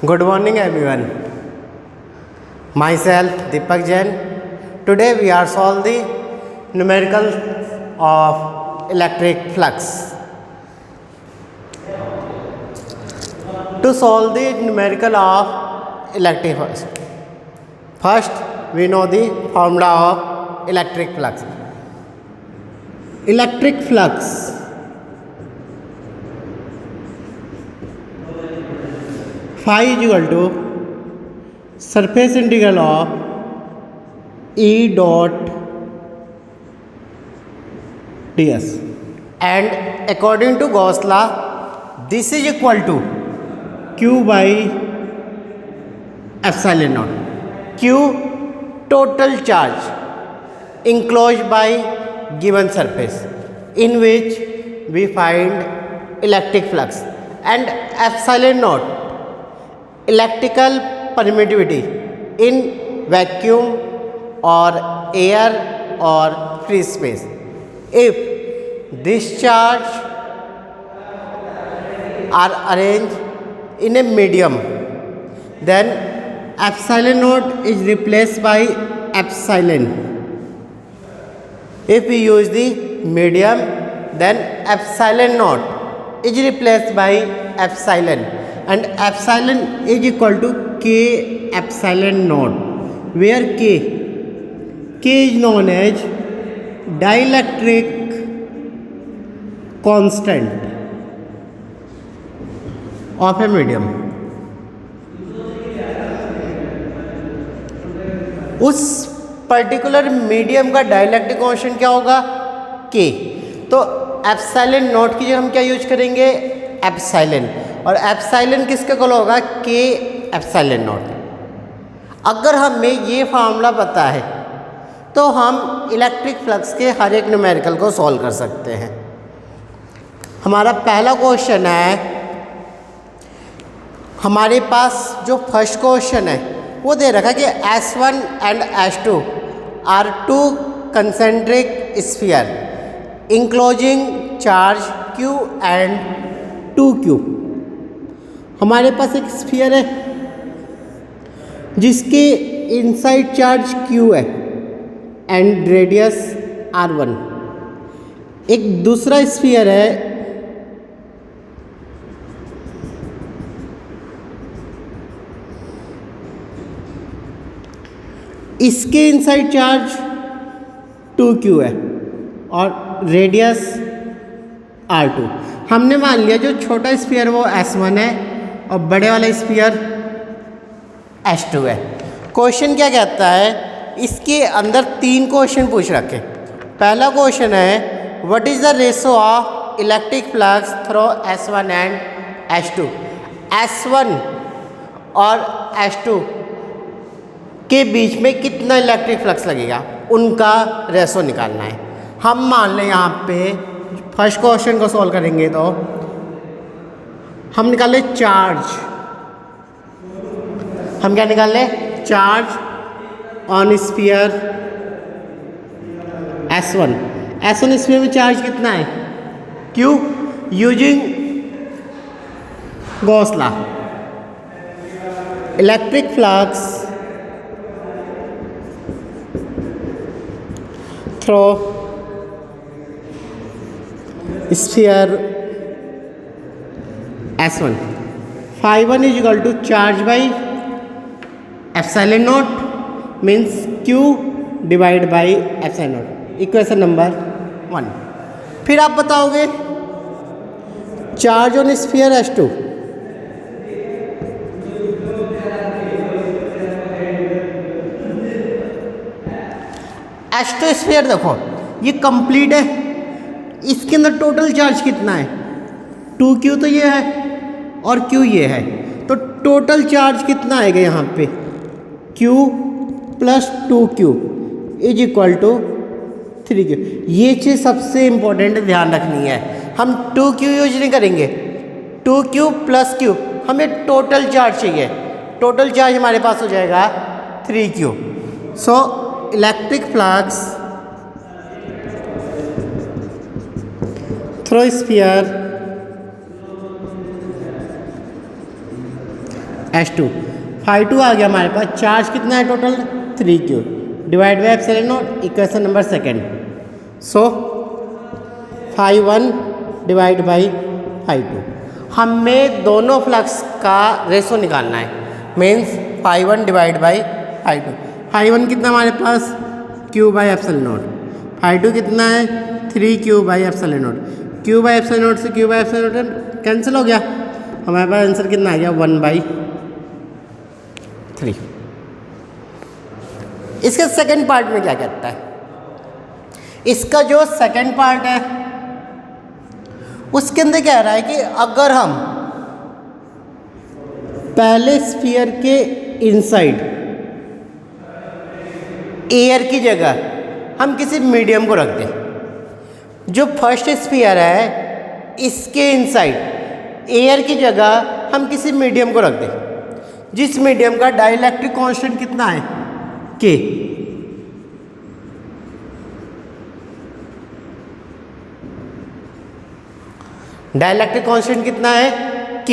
Good morning everyone. Myself Deepak Jain. Today we are solve the numerical of electric flux. To solve the numerical of electric flux, first we know the formula of electric flux. Electric flux phi is equal to surface integral of E dot ds, and according to Gauss law this is equal to q by epsilon naught. Q total charge enclosed by given surface in which we find electric flux, and epsilon naught electrical permittivity in vacuum or air or free space. If this charge are arranged in a medium, then epsilon naught is replaced by epsilon. If we use the medium, then epsilon naught is replaced by epsilon, and epsilon is equal to k epsilon naught, where k is known as dielectric constant of a medium. उस particular medium का dielectric constant क्या होगा? k. तो epsilon not की जगह हम क्या use करेंगे? एप्सिलॉन. और एप्सिलॉन किसके इक्वल होगा? k epsilon naught. अगर हमें ये फार्मूला पता है तो हम इलेक्ट्रिक फ्लक्स के हर एक न्यूमेरिकल को सॉल्व कर सकते हैं. हमारा पहला क्वेश्चन है, हमारे पास जो फर्स्ट क्वेश्चन है वो दे रखा है कि S1 and S2 are two concentric sphere enclosing charge Q and 2Q. हमारे पास एक स्फीयर है जिसके इनसाइड चार्ज Q है एंड रेडियस R1. एक दूसरा स्फीयर है इसके इनसाइड चार्ज 2Q है और रेडियस R2. हमने मान लिया जो छोटा स्फीयर वो S1 है और बड़े वाला स्फीयर S2 है. क्वेश्चन क्या कहता है? इसके अंदर 3 क्वेश्चन पूछ रखे. पहला क्वेश्चन है, what is the ratio of electric flux through S1 and S2. S1 और S2 के बीच में कितना इलेक्ट्रिक फ्लक्स लगेगा, उनका रेशो निकालना है. हम मान लें यहाँ पे फर्स्ट क्वेश्चन को सॉल्व करेंगे तो हम निकाल लें चार्ज. हम क्या निकाल लें? Charge on sphere S1. S1 sphere में चार्ज कितना है? Q. Using Gauss law, electric flux through sphere S1. Phi1 is equal to charge by epsilon naught, means Q divided by epsilon naught. Equation number 1. फिर आप बताओगे charge on sphere S2. S2 sphere देखो ये complete है, इसके अंदर total charge कितना है? 2Q तो ये है और Q ये है, तो टोटल चार्ज कितना आएगा यहाँ पे? Q plus 2Q is equal to 3Q. ये चीज़ सबसे इम्पोर्टेंट ध्यान रखनी है. हम 2Q यूज नहीं करेंगे, 2Q प्लस Q. हमें टोटल चार्ज चाहिए. टोटल चार्ज हमारे पास हो जाएगा 3Q. So electric flux through sphere H2 φ2 आ गया हमारे पास। चार्ज कितना है total 3q divide by epsilon nought, equation number second. So φ1 divide by φ2। हमें दोनों फ्लक्स का रेशो निकालना है, मीन्स φ1 डिवाइड बाई φ2। φ1 कितना हमारे पास q बाई एप्सिलॉन नॉट, φ2 कितना है 3q by epsilon not. q by epsilon not से q by epsilon not cancel हो गया, हमारे पास आंसर कितना आ गया 1/3। इसके सेकंड पार्ट में क्या कहता है, इसका जो सेकंड पार्ट है उसके अंदर कह रहा है कि अगर हम पहले स्फीयर के इनसाइड एयर की जगह हम किसी मीडियम को रख दें, जो फर्स्ट स्फीयर है इसके इनसाइड एयर की जगह हम किसी मीडियम को रख दें, जिस मीडियम का डाइलेक्ट्रिक कांस्टेंट कितना है K। डाइलेक्ट्रिक कांस्टेंट कितना है K।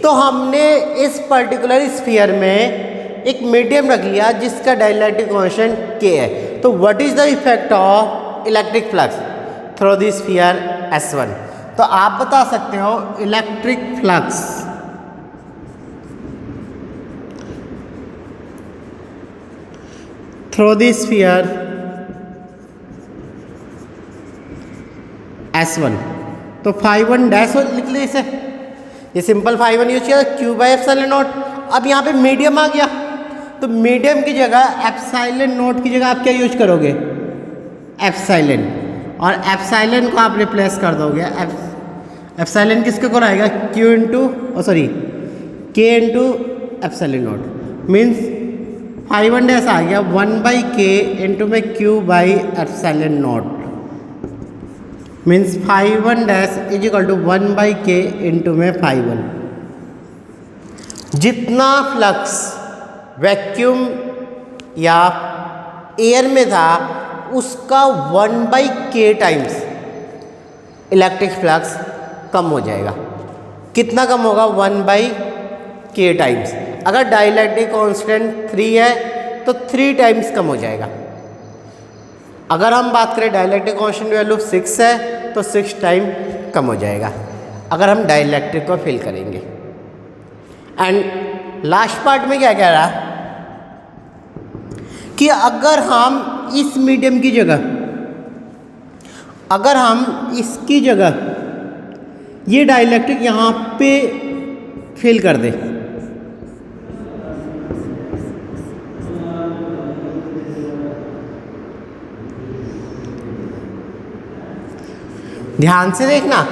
तो हमने इस पर्टिकुलर स्फीयर में एक मीडियम रख लिया जिसका डाइलेक्ट्रिक कांस्टेंट K है। तो what is the effect of electric flux through the sphere S1। तो आप बता सकते हो electric flux through the sphere S1। तो φ1 डैश लिख ले इसे, ये सिंपल φ1 यूज किया q बाई एप्सिलॉन नॉट। अब यहाँ पे मीडियम आ गया, तो मीडियम की जगह एप्सिलॉन नॉट की जगह आप क्या यूज करोगे एप्सिलॉन, और एप्सिलॉन को आप रिप्लेस कर दोगे। एप्सिलॉन किसके को रहेगा q into k into epsilon nought, means φ1 dash आ गया 1/k इंटू में q by epsilon nought, means φ1 dash is equal to 1/k into में φ1। जितना फ्लक्स वैक्यूम या एयर में था उसका 1/k टाइम्स इलेक्ट्रिक फ्लक्स कम हो जाएगा। कितना कम होगा 1/k टाइम्स। अगर डाइलेक्ट्रिक कांस्टेंट 3 है तो 3 टाइम्स कम हो जाएगा। अगर हम बात करें डाइलेक्ट्रिक कांस्टेंट वैल्यू 6 है तो 6 टाइम कम हो जाएगा अगर हम डाइलेक्ट्रिक को फिल करेंगे। एंड लास्ट पार्ट में क्या कह रहा कि अगर हम इस मीडियम की जगह, अगर हम इसकी जगह ये डाइलेक्ट्रिक यहाँ पे फिल कर दे, ध्यान से देखना,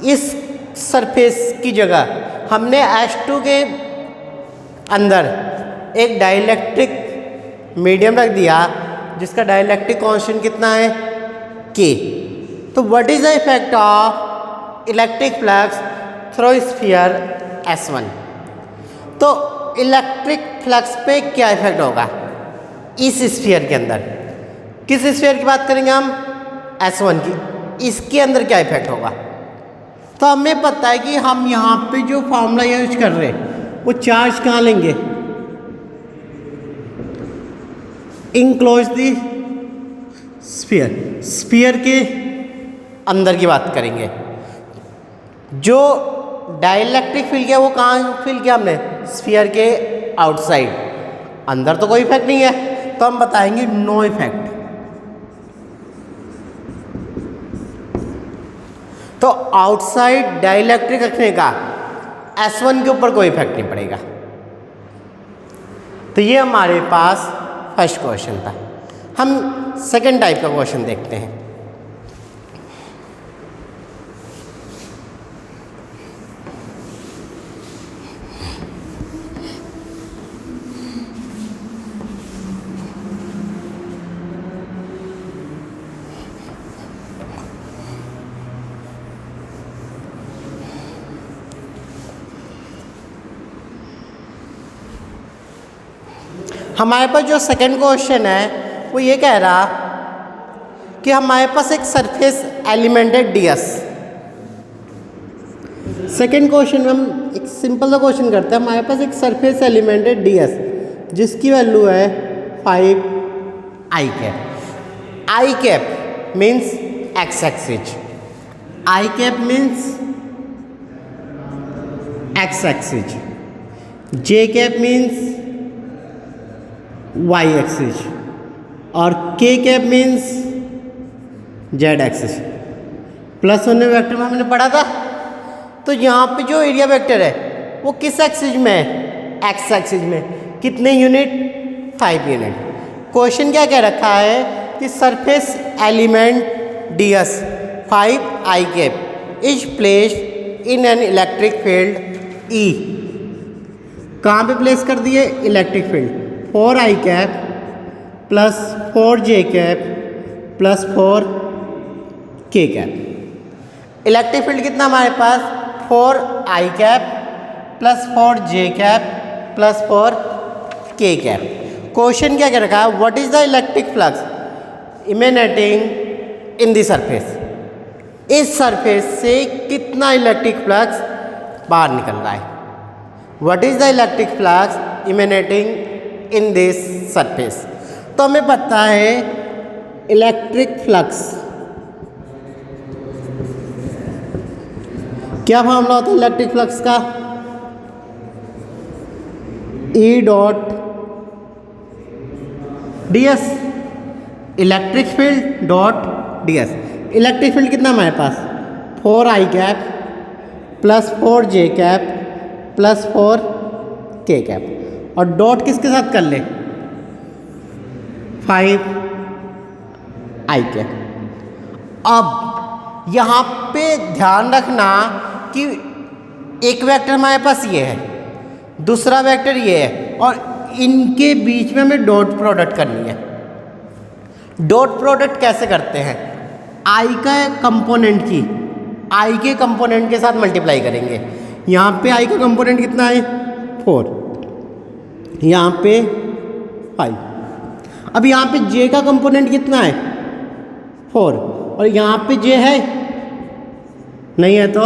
इस सरफेस की जगह हमने H2 के अंदर एक डाइलेक्ट्रिक मीडियम रख दिया जिसका डाइलेक्ट्रिक कांस्टेंट कितना है K। तो what is the effect of electric flux through sphere S1। तो इलेक्ट्रिक फ्लक्स पे क्या इफेक्ट होगा इस स्फीयर के अंदर, किस स्फीयर की बात करेंगे हम S1 की, इसके अंदर क्या इफेक्ट होगा। तो हमें पता है कि हम यहाँ पे जो फॉर्मूला यूज कर रहे हैं वो चार्ज कहाँ लेंगे, इनक्लोज दी स्फीयर, स्फीयर के अंदर की बात करेंगे। जो डाइलेक्ट्रिक फील्ड किया वो कहाँ फील किया हमने स्फीयर के आउटसाइड, अंदर तो कोई इफेक्ट नहीं है तो हम बताएंगे नो इफेक्ट। तो आउटसाइड डाइलेक्ट्रिक रखने का S1 के ऊपर कोई इफेक्ट नहीं पड़ेगा। तो ये हमारे पास फर्स्ट क्वेश्चन था। हम सेकंड टाइप का क्वेश्चन देखते हैं। हमारे पास जो सेकंड क्वेश्चन है वो ये कह रहा कि हमारे पास एक सरफेस एलिमेंट है ds, सेकेंड क्वेश्चन में हम एक सिंपल सा क्वेश्चन करते हैं। हमारे पास एक सरफेस एलिमेंट है ds जिसकी वैल्यू है 5 i cap. i cap means x axis, i cap means x axis, j cap means y axis और k cap means z axis. Plus होने वेक्टर में हमने पढ़ा था, तो यहाँ पे जो एरिया वेक्टर है वो किस एक्सिस में है? x एक्सिस में। कितने यूनिट? 5 यूनिट। क्वेश्चन क्या कह रखा है कि surface element ds 5 i cap is placed in an electric field E। कहाँ पे प्लेस कर दिए? Electric field 4 i cap plus 4 j cap plus 4 k cap. Electric field कितना हमारे पास? 4 i cap plus 4 j cap plus 4 k cap. Question क्या कह रखा है? What is the electric flux emanating in the surface. इस सरफेस से कितना इलेक्ट्रिक फ्लक्स बाहर निकल रहा है? What is the electric flux emanating in this surface. तो हमें पता है इलेक्ट्रिक फ्लक्स क्या फॉर्मूला होता है इलेक्ट्रिक फ्लक्स का? E dot ds, electric field dot ds। Electric field कितना हमारे पास? 4 i cap plus 4 j cap plus 4 k cap और डॉट किसके साथ कर ले? 5 i कैप। अब यहाँ पे ध्यान रखना कि एक वेक्टर हमारे पास ये है, दूसरा वेक्टर ये है और इनके बीच में हमें डॉट प्रोडक्ट करनी है। डॉट प्रोडक्ट कैसे करते हैं? i का कंपोनेंट की i के कंपोनेंट के साथ मल्टीप्लाई करेंगे। यहाँ पे i का कंपोनेंट कितना है? 4, यहाँ पे 5। अब यहाँ पे j का कंपोनेंट कितना है? 4 और यहाँ पे j है नहीं है तो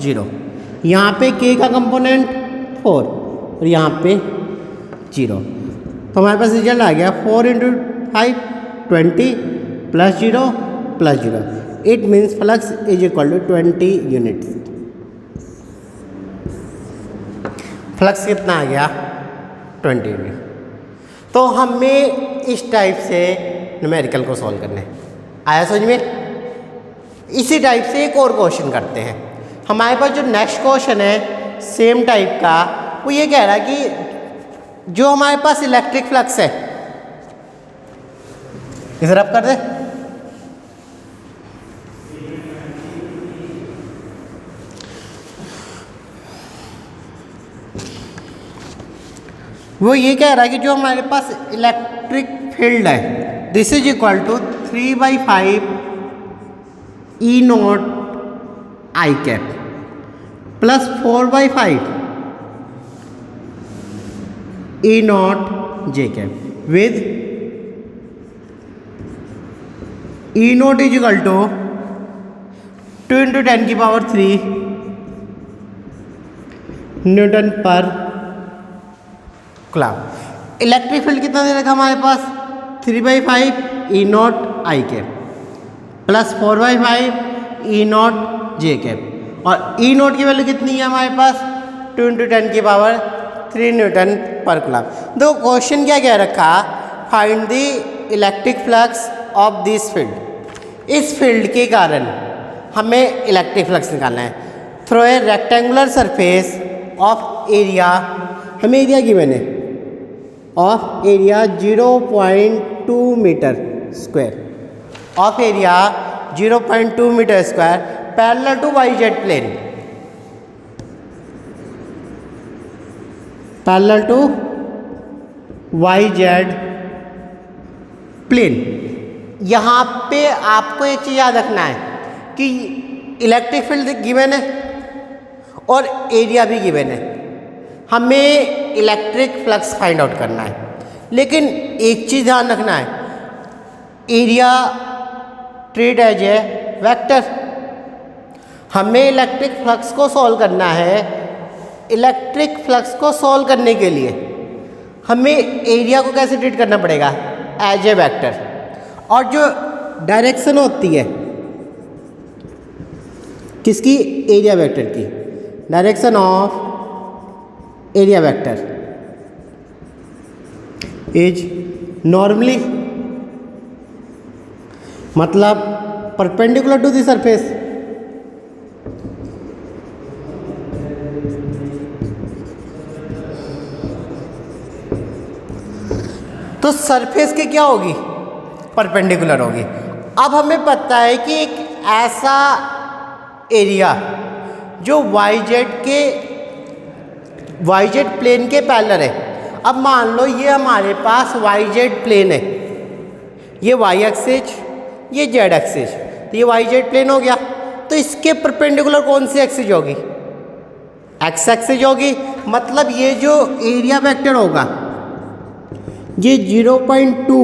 0। यहाँ पे k का कंपोनेंट 4 और यहाँ पे 0। तो हमारे पास रिजल्ट आ गया 4 into 5 20 plus 0 plus 0। It means flux is equal to 20 units. Flux कितना आ गया? 20 यूनिट। तो हमें इस टाइप से न्यूमेरिकल को सॉल्व करना है। आया समझ में? इसी टाइप से एक और क्वेश्चन करते हैं। हमारे पास जो नेक्स्ट क्वेश्चन है सेम टाइप का, वो ये कह रहा है कि जो हमारे पास इलेक्ट्रिक फ्लक्स है, इसे रब कर दे। वो ये कह रहा है कि जो हमारे पास इलेक्ट्रिक फील्ड है this is equal to 3/5 E naught I cap plus 4/5 E naught J cap with E naught is equal to 2 × 10⁻³ newton per coulomb. Electric field कितना दे रखा हमारे पास? 3/5 E naught I cap plus 4/5 E naught J cap और E naught की value कितनी है हमारे पास? 2 × 10⁻³ न्यूटन पर कूलम। दो क्वेश्चन क्या कह रखा? Find the electric flux of this field. इस फील्ड के कारण हमें इलेक्ट्रिक फ्लक्स निकालना है। Through a rectangular surface of area, हमें एरिया गिवन है of area 0.2 metre square, of area 0.2 metre square parallel to YZ plane, parallel to YZ plane. यहाँ पे आपको एक चीज़ याद रखना है कि इलेक्ट्रिक फील्ड गिवन है और एरिया भी गिवन है। हमें इलेक्ट्रिक फ्लक्स फाइंड आउट करना है, लेकिन एक चीज़ ध्यान रखना है, area treat as a vector. हमें इलेक्ट्रिक फ्लक्स को सॉल्व करना है। इलेक्ट्रिक फ्लक्स को सॉल्व करने के लिए हमें एरिया को कैसे ट्रीट करना पड़ेगा, एज ए वेक्टर। और जो डायरेक्शन होती है किसकी, एरिया वेक्टर की, direction of area vector is normally मतलब परपेंडिकुलर टू द सरफेस। तो सरफेस के क्या होगी, परपेंडिकुलर होगी। अब हमें पता है कि एक ऐसा एरिया जो वाई जेड प्लेन के पैरेलल है। अब मान लो ये हमारे पास वाई जेड प्लेन है, ये वाई एक्सिस, ये जेड एक्सिस, तो ये वाई जेड प्लेन हो गया। तो इसके परपेंडिकुलर कौन सी एक्सिस होगी, एक्स एक्सिस होगी। मतलब ये जो एरिया वेक्टर होगा ये 0.2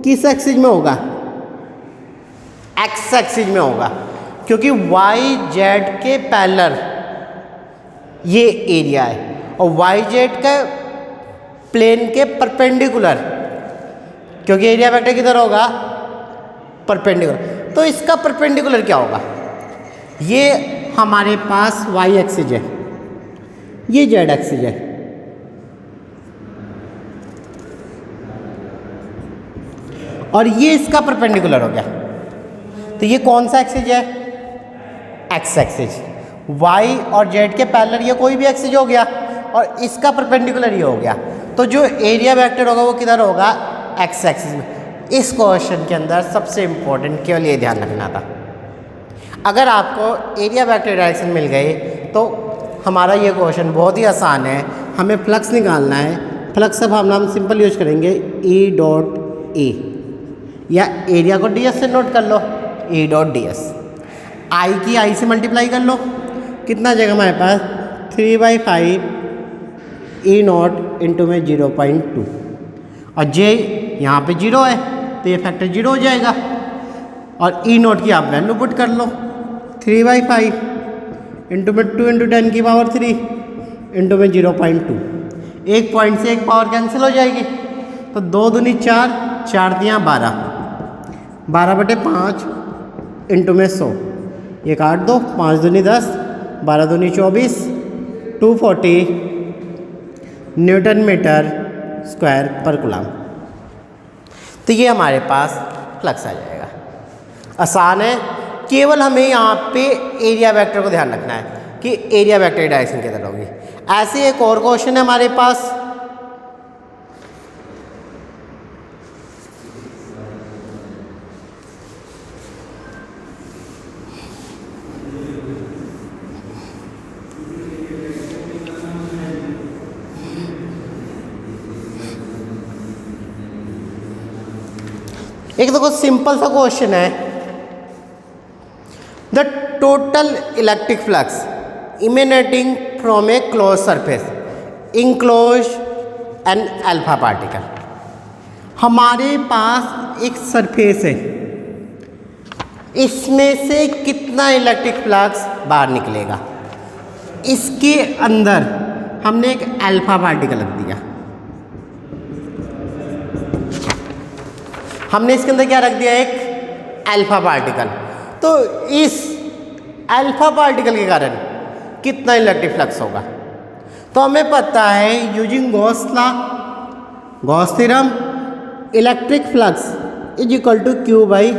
किस एक्सिस में होगा, एक्स एक्सिस में होगा, क्योंकि वाई जेड के पैरेलल ये एरिया है और वाई जेड का प्लेन के परपेंडिकुलर, क्योंकि एरिया वेक्टर किधर होगा, परपेंडिकुलर। तो इसका परपेंडिकुलर क्या होगा, ये हमारे पास वाई एक्सिस है, ये जेड एक्सिस है, और ये इसका परपेंडिकुलर हो गया। तो ये कौन सा एक्सिस है, एक्स एक्सिस। वाई और जेड के पैरेलल ये कोई भी एक्सिस हो गया और इसका परपेंडिकुलर ये हो गया। तो जो एरिया वेक्टर होगा वो किधर होगा, एक्स एक्सिस में। इस क्वेश्चन के अंदर सबसे इम्पोर्टेंट केवल ये ध्यान रखना था। अगर आपको एरिया वेक्टर डायरेक्शन मिल गई तो हमारा ये क्वेश्चन बहुत ही आसान है। हमें फ्लक्स निकालना है। फ्लक्स अब हम सिंपल यूज करेंगे ई डॉट ए, या एरिया को डी एस से नोट कर लो, ई डॉट डी एस। आई की आई से मल्टीप्लाई कर लो, कितना जगह हमारे पास 3/5 ई नॉट इंटू में 0.2, और जे यहाँ पे 0 है तो ये फैक्टर 0 हो जाएगा। और ई नॉट की आप वैल्यू पुट कर लो, 3/5 इंटू में 2 इंटू 10 की पावर 3 इंटू में 0.2। एक पॉइंट से एक पावर कैंसिल हो जाएगी, तो 2 दूनी 4, 4 दिया 12, 12/5 इंटू में 100, ये काट दो, 5 दूनी 10, 12 दूनी 24, 240 न्यूटन मीटर स्क्वायर पर कूलम। तो ये हमारे पास फ्लक्स आ जाएगा। आसान है, केवल हमें यहाँ पे एरिया वेक्टर को ध्यान रखना है कि एरिया वेक्टर की डायरेक्शन किधर होगी। ऐसे एक और क्वेश्चन है हमारे पास, एक देखो सिंपल सा क्वेश्चन है, the total electric flux emanating from a close surface enclose an alpha particle. हमारे पास एक सरफेस है, इसमें से कितना इलेक्ट्रिक फ्लक्स बाहर निकलेगा। इसके अंदर हमने एक अल्फा पार्टिकल रख दिया, हमने इसके अंदर क्या रख दिया, एक अल्फा पार्टिकल। तो इस अल्फा पार्टिकल के कारण कितना इलेक्ट्रिक फ्लक्स होगा। तो हमें पता है using Gauss law, Gauss theorem, electric flux is equal to Q by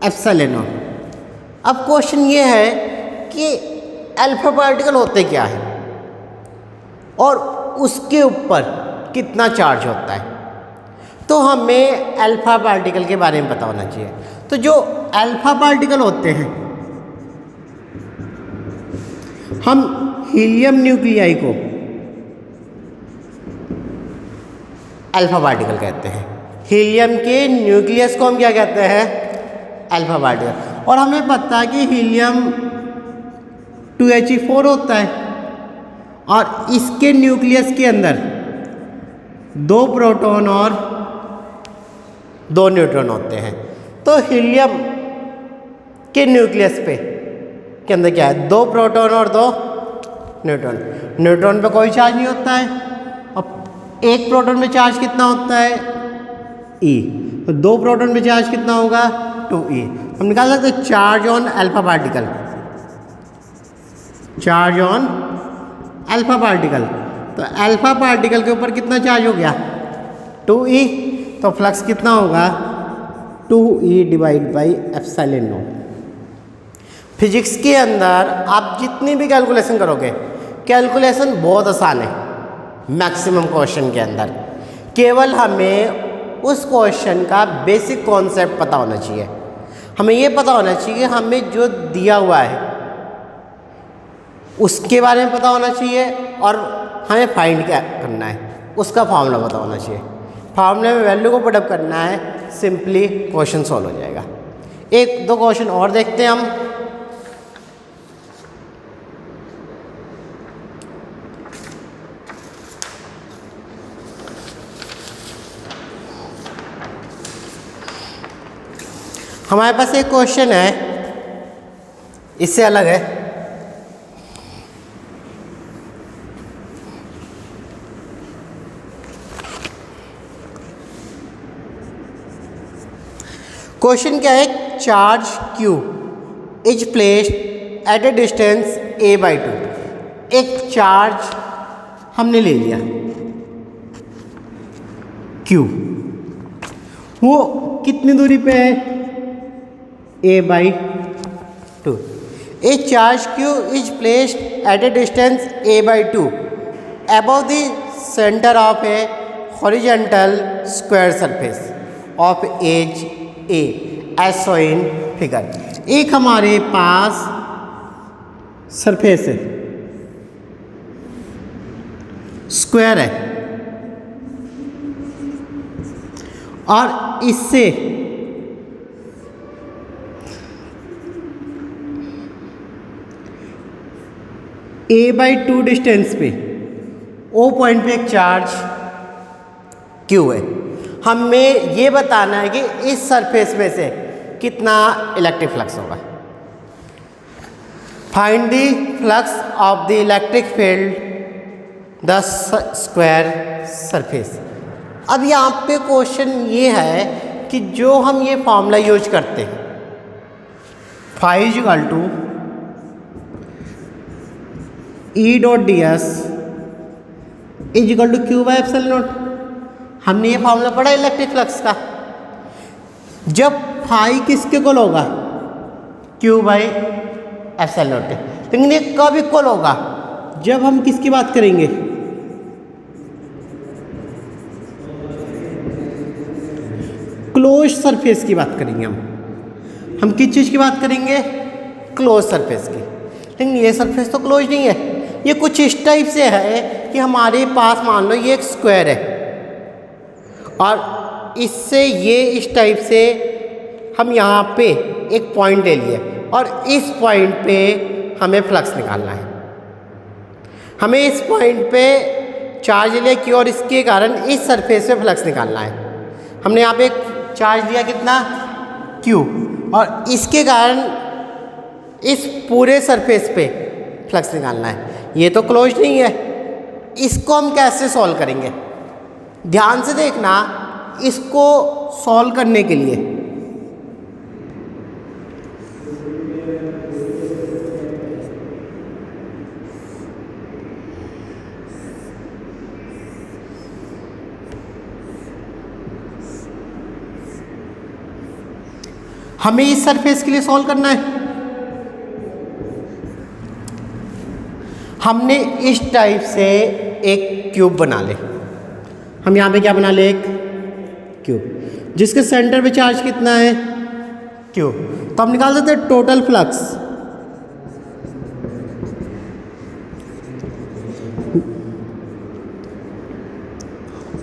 epsilon naught. अब क्वेश्चन ये है कि अल्फा पार्टिकल होते क्या है और उसके ऊपर कितना चार्ज होता है। तो हमें अल्फा पार्टिकल के बारे में पता होना चाहिए। तो जो अल्फा पार्टिकल होते हैं, हम हीलियम न्यूक्लियाई को अल्फा पार्टिकल कहते हैं। हीलियम के न्यूक्लियस को हम क्या कहते हैं, अल्फा पार्टिकल। और हमें पता है कि हीलियम 2He4 होता है और इसके न्यूक्लियस के अंदर 2 प्रोटॉन और 2 न्यूट्रॉन होते हैं। तो हीलियम के न्यूक्लियस पे के अंदर क्या है, 2 प्रोटॉन और 2 न्यूट्रॉन। न्यूट्रॉन पे कोई चार्ज नहीं होता है। अब एक प्रोटॉन में चार्ज कितना होता है, E, तो 2 प्रोटॉन में चार्ज कितना होगा, 2E। हम निकाल सकते हैं charge on alpha particle, charge on alpha particle. तो अल्फा पार्टिकल के ऊपर कितना चार्ज हो गया, 2E, तो फ्लक्स कितना होगा, 2E divide by epsilon not. Physics के अंदर आप जितनी भी कैलकुलेशन करोगे, कैलकुलेशन बहुत आसान है मैक्सिमम क्वेश्चन के अंदर। केवल हमें उस क्वेश्चन का बेसिक कॉन्सेप्ट पता होना चाहिए। हमें ये पता होना चाहिए कि हमें जो दिया हुआ है उसके बारे में पता होना चाहिए और हमें फाइंड क्या करना है, उसका फॉर्मूला पता होना चाहिए। फार्मूले में वैल्यू को पुटअप करना है, सिंपली क्वेश्चन सॉल्व हो जाएगा। 1-2 क्वेश्चन और देखते हैं हम। हमारे पास एक क्वेश्चन है, इससे अलग है। क्वेश्चन क्या है, charge Q is placed at A distance a/2। एक चार्ज हमने ले लिया Q, वो कितनी दूरी पे है, a/2। A charge Q is placed at A distance a/2 above the center of a horizontal square surface of edge A as shown in figure। एक हमारे पास सरफेस है, स्क्वायर है, और इससे a/2 डिस्टेंस पे O पॉइंट पे एक charge Q है। हमें ये बताना है कि इस सरफेस में से कितना इलेक्ट्रिक फ्लक्स होगा। Find the flux of the electric field the square surface. अब यहाँ पे क्वेश्चन ये है कि जो हम ये फॉर्मूला यूज करते हैं, phi equal to E dot ds is equal to Q by epsilon naught. हमने ये फॉर्मूला पढ़ा इलेक्ट्रिक फ्लक्स का। जब फाई किसके इक्वल होगा, Q बाई एप्सिलॉन नॉट। लेकिन ये कब इक्वल होगा, जब हम किसकी बात करेंगे, क्लोज सरफेस की बात करेंगे। हम किस चीज़ की बात करेंगे, क्लोज सरफेस की। लेकिन ये सरफेस तो क्लोज नहीं है, ये कुछ इस टाइप से है कि हमारे पास मान लो ये एक स्क्वायर है और इससे ये इस टाइप से हम यहाँ पे एक पॉइंट ले लिए और इस पॉइंट पे हमें फ्लक्स निकालना है। हमें इस पॉइंट पे चार्ज लिया Q और इसके कारण इस सरफेस पे फ्लक्स निकालना है। हमने यहाँ पे एक चार्ज लिया कितना, Q, और इसके कारण इस पूरे सरफेस पे फ्लक्स निकालना है। ये तो क्लोज नहीं है, इसको हम कैसे सॉल्व करेंगे, ध्यान से देखना। इसको सॉल्व करने के लिए हमें इस सरफेस के लिए सॉल्व करना है। हमने इस टाइप से एक क्यूब बना ले। हम यहाँ पे क्या बना ले, एक क्यूब जिसके सेंटर पे चार्ज कितना है, Q। तो हम निकाल देते हैं total flux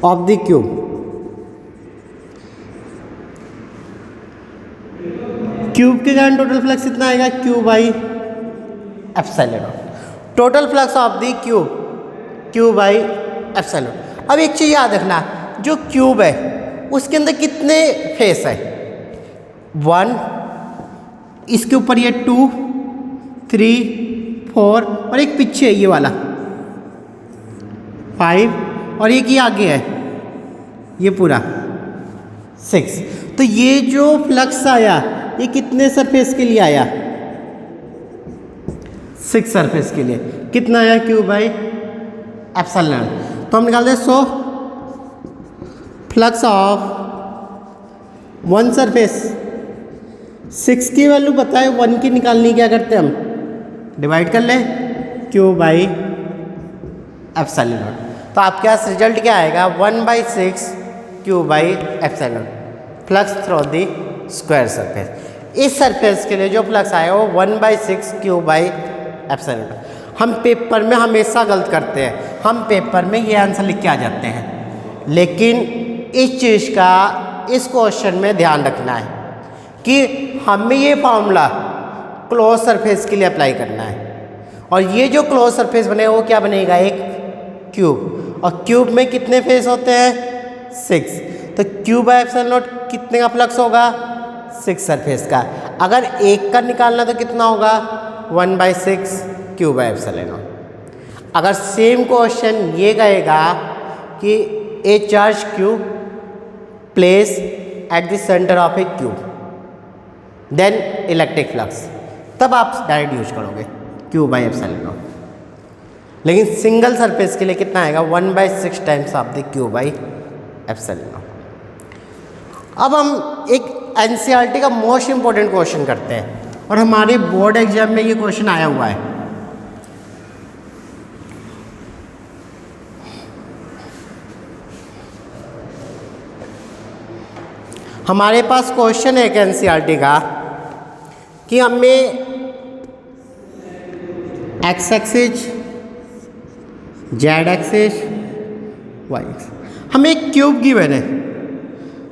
of the cube. Cube के कारण टोटल फ्लक्स कितना आएगा, Q by epsilon not. Total flux of the cube Q by epsilon. अब एक चीज़ याद रखना, जो क्यूब है उसके अंदर कितने फेस है, 1, इसके ऊपर ये 2, 3 4 और एक पीछे ये वाला 5 और एक ये आगे है ये पूरा 6। तो ये जो फ्लक्स आया ये कितने सरफेस के लिए आया? 6 सरफेस के लिए। कितना आया? Q by epsilon. तो हम निकालते हैं so flux of one surface 6 की वैल्यू पता है, 1 की निकालनी क्या करते हैं हम डिवाइड कर लें क्यू बाई एप्सिलॉन। तो आपके पास रिजल्ट क्या आएगा? 1/6 Q by epsilon flux through the square surface. इस सरफेस के लिए जो फ्लक्स आएगा वो 1/6 क्यू बाई एप्सिलॉन। हम पेपर में हमेशा गलत करते हैं, हम पेपर में ये आंसर लिख के आ जाते हैं, लेकिन इस चीज़ का इस क्वेश्चन में ध्यान रखना है कि हमें ये फॉर्मूला क्लोज सरफेस के लिए अप्लाई करना है। और ये जो क्लोज सरफेस बनेगा वो क्या बनेगा? एक क्यूब। और क्यूब में कितने फेस होते हैं? 6। तो क्यू बाई एप्सिलॉन नॉट कितने का फ्लक्स होगा? 6 सरफेस का। अगर एक का निकालना तो कितना होगा? 1/6 क्यू बाई एप्सिलॉन नॉट। अगर सेम क्वेश्चन ये कहेगा कि a charge cube place at the centre of a cube then electric flux, तब आप डायरेक्ट यूज करोगे क्यू बाई एप्सिलॉन नॉट। लेकिन सिंगल सरफेस के लिए कितना आएगा? 1/6 times of the Q by epsilon naught. अब हम एक एनसीईआरटी का मोस्ट इंपॉर्टेंट क्वेश्चन करते हैं और हमारे बोर्ड एग्जाम में ये क्वेश्चन आया हुआ है। हमारे पास क्वेश्चन है एक एनसीईआरटी का कि हमें x axis, z axis, y axis, हमें एक क्यूब गिवन है।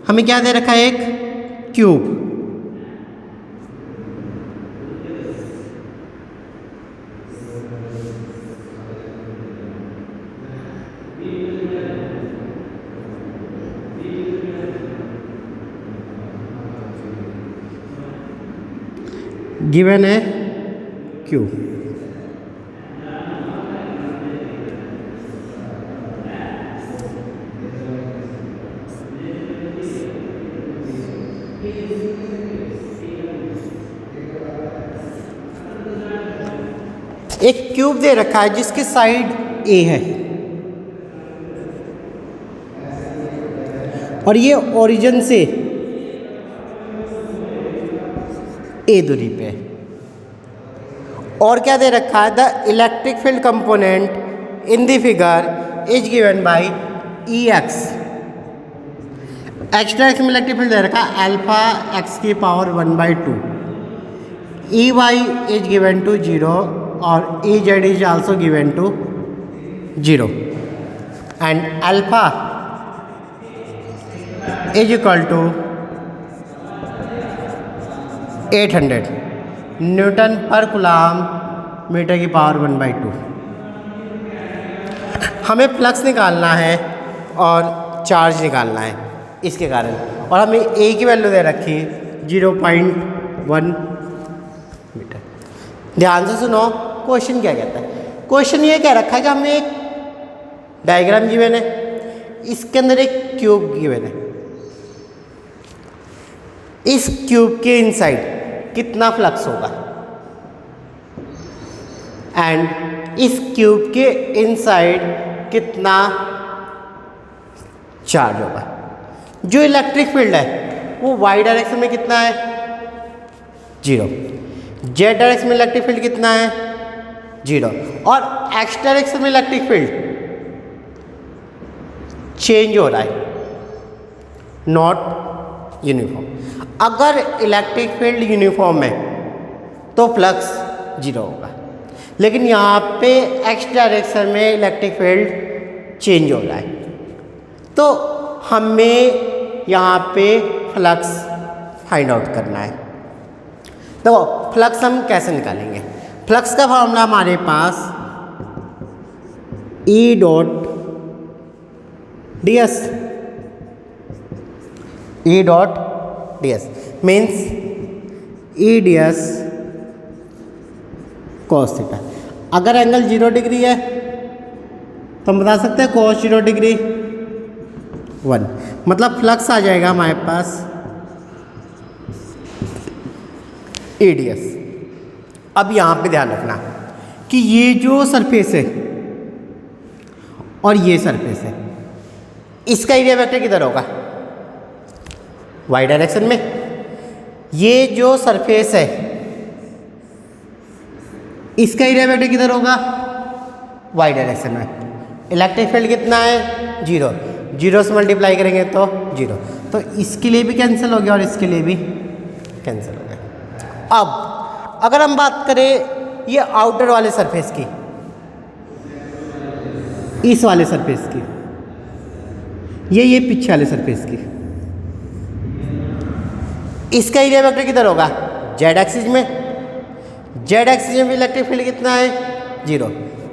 हमें क्या दे रखा है? एक क्यूब। गिवन है क्यूब। एक क्यूब दे रखा है जिसकी साइड ए है और ये ओरिजिन से ए दूरी पे। और क्या दे रखा है? The electric field component in the figure is given by E x. X direction में इलेक्ट्रिक फील्ड दे रखा है अल्फा एक्स की power 1/2। E y is given to 0 और E z is also given to 0 and alpha is equal to 800 newton per coulomb metre की power 1/2। हमें flux निकालना है और चार्ज निकालना है इसके कारण, और हमें ए की वैल्यू दे रखी 0.1 मीटर। ध्यान से सुनो क्वेश्चन क्या कहता है। क्वेश्चन ये कह रखा है कि हमें एक डायग्राम गिवन है, इसके अंदर एक क्यूब गिवन है। इस क्यूब के इनसाइड कितना फ्लक्स होगा एंड इस क्यूब के इनसाइड कितना चार्ज होगा। जो इलेक्ट्रिक फील्ड है वो वाई डायरेक्शन में कितना है? 0। जेड डायरेक्शन में इलेक्ट्रिक फील्ड कितना है? 0। और एक्स डायरेक्शन में इलेक्ट्रिक फील्ड चेंज हो रहा है, नॉट यूनिफॉर्म। अगर इलेक्ट्रिक फील्ड यूनिफॉर्म है तो फ्लक्स 0 होगा, लेकिन यहाँ पे एक्स डायरेक्शन में इलेक्ट्रिक फील्ड चेंज हो रहा है, तो हमें यहाँ पे फ्लक्स फाइंड आउट करना है। तो फ्लक्स हम कैसे निकालेंगे? फ्लक्स का फॉर्मूला हमारे पास E dot ds, E dot ds means E ds cos theta. अगर एंगल 0 डिग्री है तो हम बता सकते हैं cos 0 डिग्री 1, मतलब फ्लक्स आ जाएगा हमारे पास ADS। अब यहाँ पे ध्यान रखना कि ये जो सरफेस है और ये सरफेस है, इसका एरिया वेक्टर किधर होगा? वाई डायरेक्शन में। ये जो सरफेस है इसका एरिया वेक्टर किधर होगा? वाई डायरेक्शन में। इलेक्ट्रिक फील्ड कितना है? 0। 0 से मल्टीप्लाई करेंगे तो 0, तो इसके लिए भी कैंसिल हो गया और इसके लिए भी कैंसिल हो गया। अब अगर हम बात करें ये आउटर वाले सरफेस की, इस वाले सरफेस की, ये पीछे वाले सरफेस की, इसका एरिया वेक्टर किधर होगा? जेड एक्सिस में। जेड एक्सिस में भी इलेक्ट्रिक फील्ड कितना है? 0।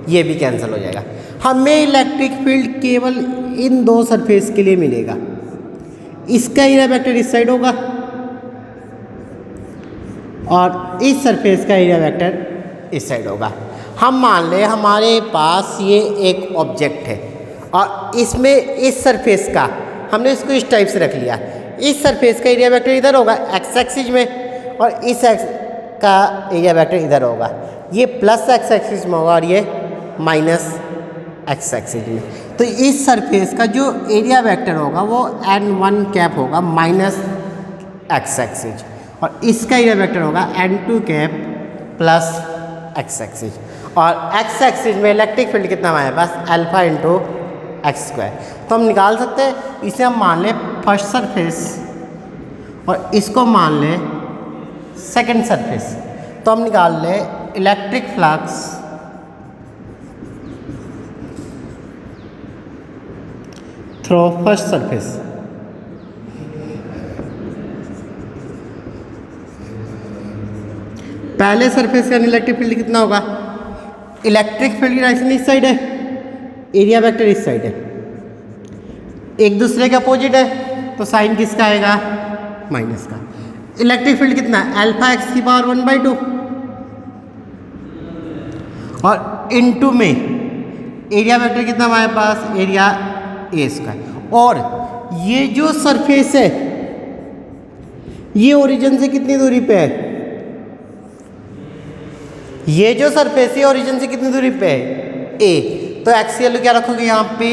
ये भी कैंसिल हो जाएगा। हमें इलेक्ट्रिक फील्ड केवल इन दो सरफेस के लिए मिलेगा। इसका एरिया वेक्टर इस साइड होगा और इस सरफेस का एरिया वेक्टर इस साइड होगा। हम मान लें हमारे पास ये एक ऑब्जेक्ट है और इसमें इस सरफेस का हमने इसको इस टाइप से रख लिया। इस सरफेस का एरिया वेक्टर इधर होगा एक्स एक्सिस में और इस एक्स का एरिया वेक्टर इधर होगा। ये प्लस एक्स एक्सिस में होगा और ये माइनस एक्स एक्सिस में। तो इस सरफेस का जो एरिया वेक्टर होगा वो n1 कैप होगा माइनस एक्स एक्सिस और इसका एरिया वेक्टर होगा n2 cap plus x axis. और एक्स एक्सिस में इलेक्ट्रिक फील्ड कितना हमारे पास? Alpha into x square. तो हम निकाल सकते हैं, इसे हम मान लें फर्स्ट सरफेस और इसको मान लें सेकंड सरफेस। तो हम निकाल लें electric flux through first surface. पहले सरफेस का इलेक्ट्रिक फील्ड कितना होगा? इलेक्ट्रिक फील्ड की डायरेक्शन इस साइड है, एरिया वेक्टर इस साइड है, एक दूसरे के अपोजिट है, तो साइन किसका आएगा? माइनस का। इलेक्ट्रिक फील्ड कितना है? अल्फा एक्स की पावर 1/2 और इनटू में एरिया वेक्टर कितना हमारे पास? Area A square. और ये जो सरफेस है ये ओरिजिन से कितनी दूरी पे है? ये जो सरफेस है ओरिजिन से कितनी दूरी पे है? ए। तो एक्स की वैल्यू क्या रखोगे यहाँ पे?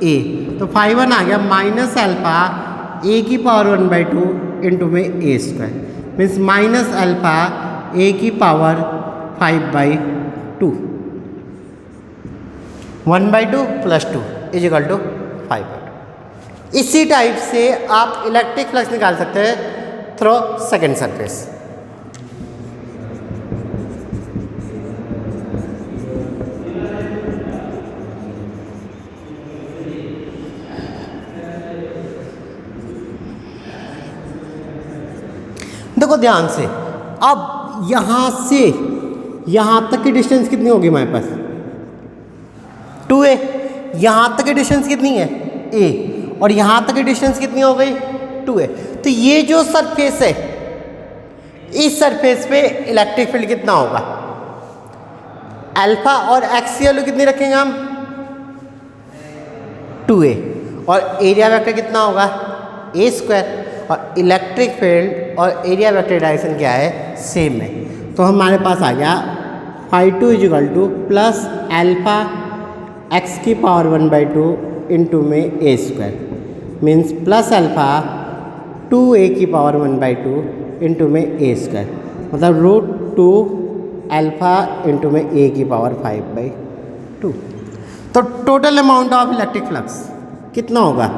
ए। तो 5/1 आ गया माइनस अल्फा ए की पावर 1/2 इंटू में a square means minus alpha a की power 5/2। 1/2 plus 2 is equal to 5/2। इसी टाइप से आप इलेक्ट्रिक फ्लक्स निकाल सकते हैं थ्रू सेकेंड सरफेस। देखो ध्यान से, अब यहां से यहां तक की डिस्टेंस कितनी होगी हमारे पास? 2a। यहां तक की डिस्टेंस कितनी है? a। और यहां तक की डिस्टेंस कितनी हो गई? 2a। तो ये जो सरफेस है इस सरफेस पे इलेक्ट्रिक फील्ड कितना होगा? अल्फा और एक्स की वैल्यू कितनी रखेंगे हम? 2a। और एरिया वेक्टर कितना होगा? a square. और इलेक्ट्रिक फील्ड और एरिया वेक्टर डायरेक्शन क्या है? सेम है। तो हमारे पास आ गया 5/2 is equal to plus alpha x की पावर 1/2 इंटू में a square means plus alpha 2a की पावर 1/2 इंटू में ए स्क्वायर मतलब √2 अल्फा इंटू में a की पावर 5/2। तो total amount of electric flux कितना होगा?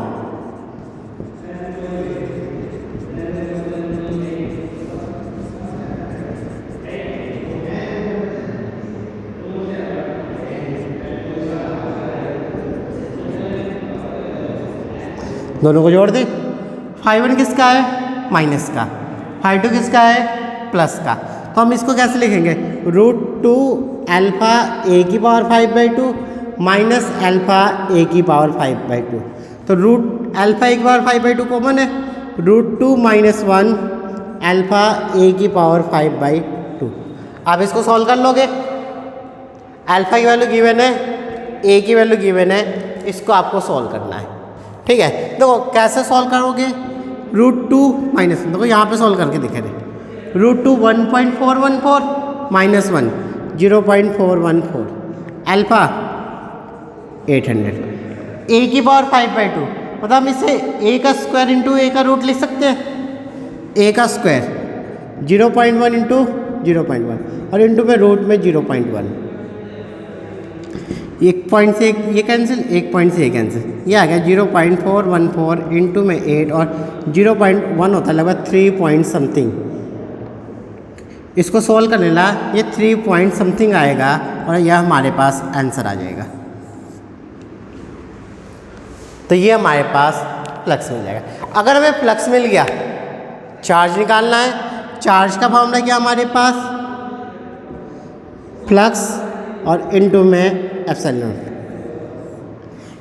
दोनों को जोड़ दें। 5/1 किसका है? माइनस का। 5/2 किसका है? प्लस का। तो हम इसको कैसे लिखेंगे? √2 अल्फा ए की पावर 5/2 माइनस अल्फा ए की पावर 5/2। तो रूट अल्फा ए की पावर 5/2 कॉमन है, √2 माइनस 1 अल्फा ए की पावर 5/2। आप इसको सॉल्व कर लोगे अल्फा की वैल्यू गिवन है, ए की वैल्यू गिवन है, इसको आपको सॉल्व करना है। ठीक है, देखो कैसे सॉल्व करोगे, √2 माइनस, देखो यहाँ पे सॉल्व करके दिखे रहे, √2 1.414 माइनस 1 0.414, अल्फा 800, ए की पावर 5/2, मतलब हम इसे ए का स्क्वायर इंटू ए का रूट लिख सकते हैं, ए का स्क्वायर 0.1 इंटू 0.1 और इंटू में रूट में 0.1, एक पॉइंट से ये कैंसिल, एक पॉइंट से ये कैंसिल, ये आ गया 0.414 इंटू में 8 और 0.1 होता है लगभग 3 पॉइंट समथिंग। इसको सॉल्व करने ला ये 3 पॉइंट समथिंग आएगा और यह हमारे पास आंसर आ जाएगा। तो ये हमारे पास फ्लक्स मिल जाएगा। अगर हमें फ्लक्स मिल गया, चार्ज निकालना है, चार्ज का फॉर्मूला क्या हमारे पास, फ्लक्स और इनटू में एप्सिलॉन।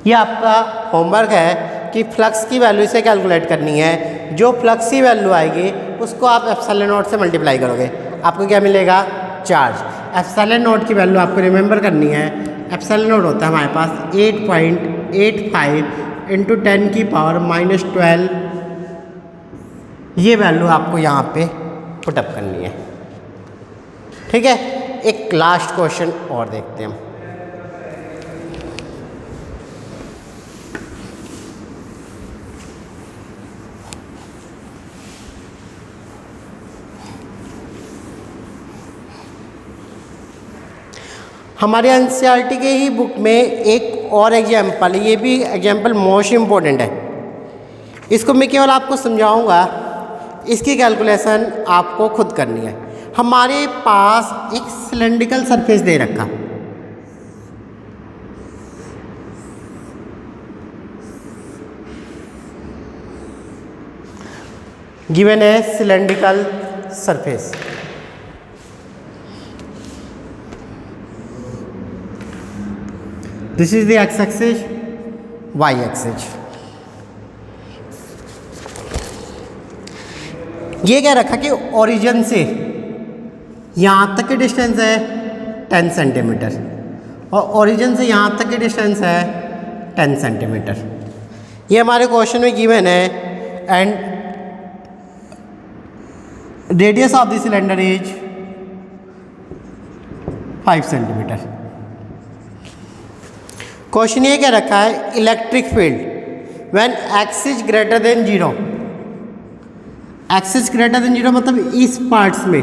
ये आपका होमवर्क है कि फ्लक्स की वैल्यू से कैलकुलेट करनी है, जो फ्लक्स की वैल्यू आएगी उसको आप एप्सिलॉन नॉट से मल्टीप्लाई करोगे, आपको क्या मिलेगा, चार्ज। एप्सिलॉन नॉट की वैल्यू आपको रिमेंबर करनी है, एप्सिलॉन नॉट होता है हमारे पास 8.85 इंटू 10 की पावर -12, ये वैल्यू आपको यहाँ पे पुटअप करनी है। ठीक है, एक लास्ट क्वेश्चन और देखते हैं हम। हमारे एनसीईआरटी के ही बुक में एक और एग्जाम्पल, ये भी एग्जाम्पल मोस्ट इम्पोर्टेंट है, इसको मैं केवल आपको समझाऊंगा, इसकी कैलकुलेशन आपको खुद करनी है। हमारे पास एक सिलेंड्रिकल सरफेस दे रखा, गिवन है cylindrical surface, this is the x axis, y axis. ये क्या रखा कि ओरिजिन से यहाँ तक की डिस्टेंस है 10 सेंटीमीटर और ओरिजिन से यहाँ तक की डिस्टेंस है 10 सेंटीमीटर। ये हमारे क्वेश्चन में गिवन है and radius of the cylinder is 5 centimetre. Question ये क्या रखा है, electric field when x is greater than 0, x is greater than 0 मतलब इस पार्ट्स में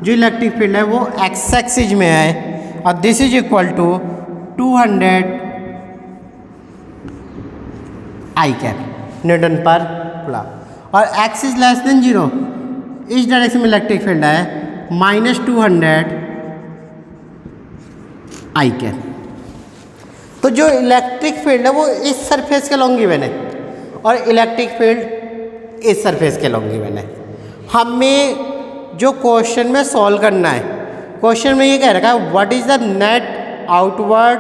जो इलेक्ट्रिक फील्ड है वो एक्स एक्सिस में है और this is equal to 200 I cap newton per coulomb, और एक्स इज लेस देन 0, इस डायरेक्शन में इलेक्ट्रिक फील्ड है -200 आई कैप। तो जो इलेक्ट्रिक फील्ड है वो इस सरफेस के लॉन्ग गिवन है और इलेक्ट्रिक फील्ड इस सरफेस के लॉन्ग गिवन है। हमें जो क्वेश्चन में सॉल्व करना है, क्वेश्चन में ये कह रखा है what is the net outward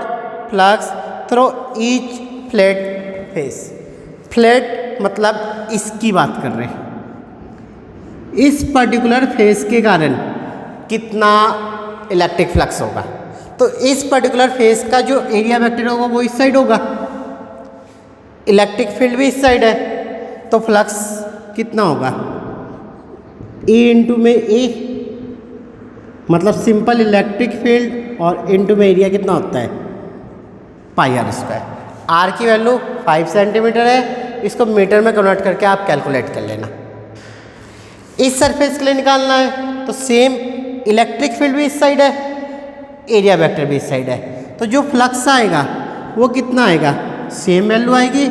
flux through each flat face. Flat मतलब इसकी बात कर रहे हैं, इस पर्टिकुलर फेस के कारण कितना इलेक्ट्रिक फ्लक्स होगा। तो इस पर्टिकुलर फेस का जो एरिया वेक्टर होगा वो इस साइड होगा, इलेक्ट्रिक फील्ड भी इस साइड है, तो फ्लक्स कितना होगा, E इंटू में ए, मतलब सिंपल इलेक्ट्रिक फील्ड और इंटू में एरिया कितना होता है πr²। आर की वैल्यू 5 सेंटीमीटर है, इसको मीटर में कन्वर्ट करके आप कैलकुलेट कर लेना। इस सरफेस के लिए निकालना है तो सेम इलेक्ट्रिक फील्ड भी इस साइड है, एरिया वेक्टर भी इस साइड है, तो जो फ्लक्स आएगा वो कितना आएगा, सेम वैल्यू आएगी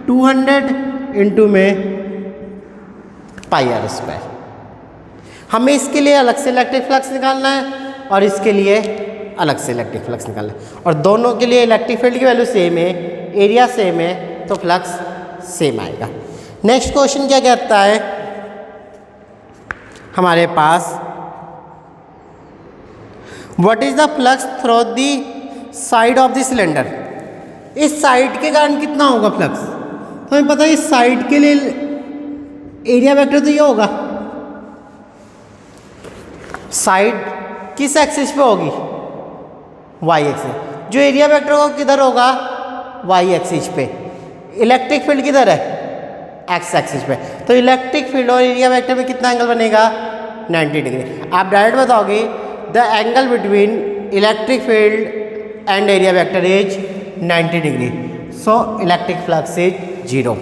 200 इंटू में πr²। हमें इसके लिए अलग से इलेक्ट्रिक फ्लक्स निकालना है और इसके लिए अलग से इलेक्ट्रिक फ्लक्स निकालना है, और दोनों के लिए इलेक्ट्रिक फील्ड की वैल्यू सेम है, एरिया सेम है, तो फ्लक्स सेम आएगा। नेक्स्ट क्वेश्चन क्या कहता है हमारे पास, what is the flux through the side of the cylinder. इस साइड के कारण कितना होगा फ्लक्स, तो हमें पता है इस साइड के लिए एरिया वेक्टर तो ये होगा, साइड किस एक्सिस पे होगी, वाई एक्सिस। जो एरिया वेक्टर होगा किधर होगा, वाई एक्सिस पे। इलेक्ट्रिक फील्ड किधर है, एक्स एक्सिस पे। तो इलेक्ट्रिक फील्ड और एरिया वेक्टर में कितना एंगल बनेगा, 90 डिग्री। आप डायरेक्ट बताओगे the angle between electric field and area vector is 90 degree, so electric flux is 0।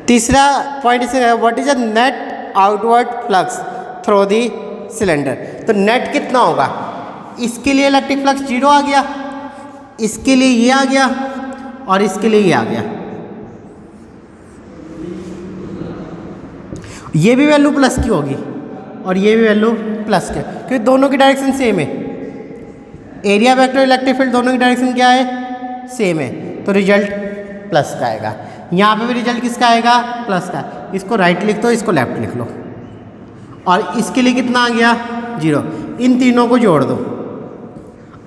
तीसरा पॉइंट इसे है, what is a net outward flux through the cylinder. तो नेट कितना होगा, इसके लिए इलेक्ट्रिक फ्लक्स 0 आ गया, इसके लिए ये आ गया और इसके लिए ये आ गया। ये भी वैल्यू प्लस की होगी और ये भी वैल्यू प्लस की, क्योंकि दोनों की डायरेक्शन सेम है। एरिया वेक्टर इलेक्ट्रिक फील्ड दोनों की डायरेक्शन क्या है, सेम है, तो रिजल्ट प्लस का आएगा। यहाँ पे भी रिजल्ट किसका आएगा, प्लस का। इसको राइट लिख दो, इसको लेफ्ट लिख लो, और इसके लिए कितना आ गया, 0। इन तीनों को जोड़ दो,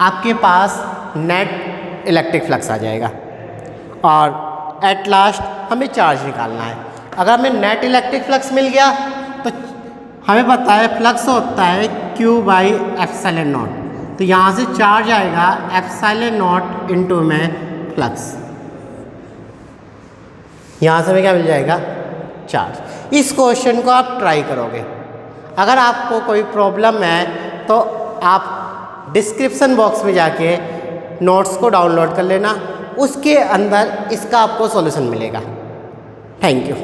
आपके पास नेट इलेक्ट्रिक फ्लक्स आ जाएगा। और एट लास्ट हमें चार्ज निकालना है। अगर हमें नेट इलेक्ट्रिक फ्लक्स मिल गया तो हमें पता है फ्लक्स होता है Q/ε0। तो यहाँ से चार्ज आएगा ε0 इंटू में फ्लक्स, यहाँ से हमें क्या मिल जाएगा, चार्ज। इस क्वेश्चन को आप ट्राई करोगे। अगर आपको कोई प्रॉब्लम है तो आप डिस्क्रिप्शन बॉक्स में जाके नोट्स को डाउनलोड कर लेना, उसके अंदर इसका आपको सॉल्यूशन मिलेगा। Thank you.